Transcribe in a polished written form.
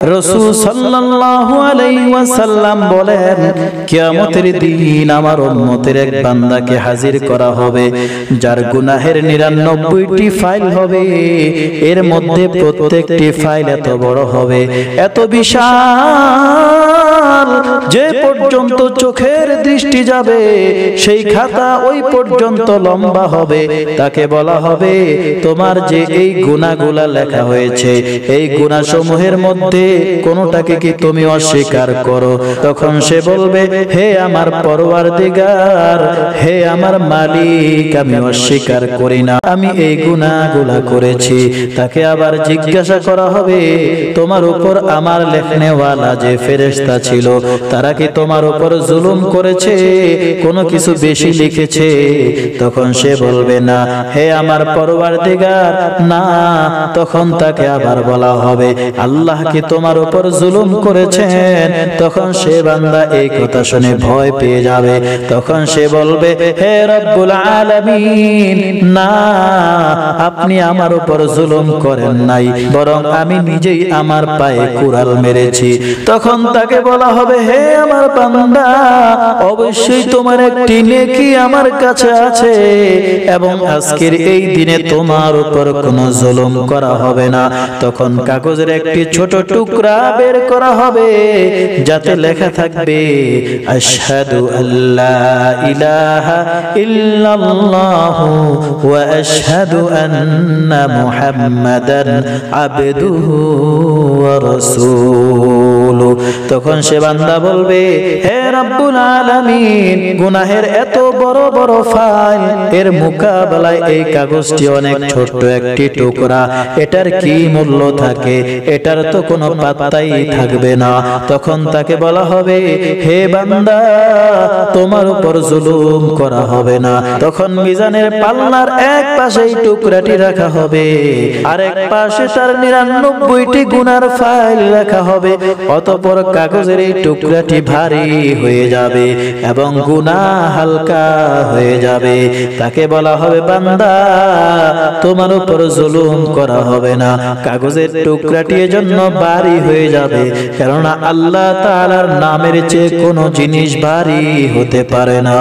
রাসূল সাল্লাল্লাহু আলাইহি ওয়াসাল্লাম বলেন, কিয়ামতের দিন আমার উম্মতের এক বান্দাকে হাজির করা হবে যার গুনাহের 99টি ফাইল হবে। এর মধ্যে প্রত্যেকটি ফাইল এত বড় হবে, এত বিশাল যে পর্যন্ত চোখের দৃষ্টি যাবে সেই খাতা ওই পর্যন্ত লম্বা হবে। তাকে বলা হবে, তোমার যে এই গুনাহগুলো লেখা হয়েছে এই গুনাহসমূহের মধ্যে কোনটাকে কি তুমি অস্বীকার করো? তখন সে বলবে, হে আমার পরওয়ারদিগার, হে আমার মালিক, আমি অস্বীকার করি না, আমি এই গুনাহগুলো করেছি। তাকে আবার জিজ্ঞাসা করা হবে, তোমার উপর আমার লেখনেওয়ালা যে ফেরেশতা ছিল তারা কি তোমার উপর জুলুম করেছে, কোনো কিছু বেশি লিখেছে? তখন সে বলবে, না হে আমার পরওয়ারদিগার, না। তখন তাকে আবার বলা হবে, আল্লাহ কি তোমার উপর জুলুম করেছেন? তখন সে বান্দা এই কথা শুনে ভয় পেয়ে যাবে। তখন সে বলবে, হে রব্বুল আলামিন, না, আপনি আমার উপর জুলুম করেন নাই, বরং আমি নিজেই আমার পায়ে কুড়াল মেরেছি। তখন তাকে বলা হবে, হে আমার বান্দা, অবশ্যই তোমার একটি নেকি আমার কাছে আছে এবং আজকের এই দিনে তোমার উপর কোনো জুলুম করা হবে না। তখন কাগজের একটি ছোট টুকরা বের করা হবে যাতে লেখা থাকবে, আশহাদু আল্লা ইলাহা ইল্লাল্লাহু ওয়া আশহাদু আন্না মুহাম্মাদান আবদুহু ওয়া রাসূলুহু। তখন সে বান্দা বলবে, হে রব্বুল আলামিন, গুনাহের এত বড় বড় ফাইল, এর মোকাবেলায় এই কাগজটি অনেক ছোট্ট একটি টুকরা, এটার কি মূল্য থাকে? এটার তো কোনো পাত্তাই থাকবে না। তখন তাকে বলা হবে, হে বান্দা, তোমার উপর জুলুম করা হবে না। তখন মিজানের পাল্লার এক পাশে এই টুকরাটি রাখা হবে, আর এক পাশে তার 99টি গুনার ফাইল রাখা হবে। অতঃপর কাগজের এই টুকরাটি ভারী হয়ে যাবে এবং গুনাহ হালকা হয়ে যাবে। তাকে বলা হবে, বান্দা, তোমার উপর জুলুম করা হবে না, কাগজের টুকরাটি এজন্য ভারী হয়ে যাবে, কেননা আল্লাহ তাআলার নামের চেয়ে কোনো জিনিস ভারী হতে পারে না।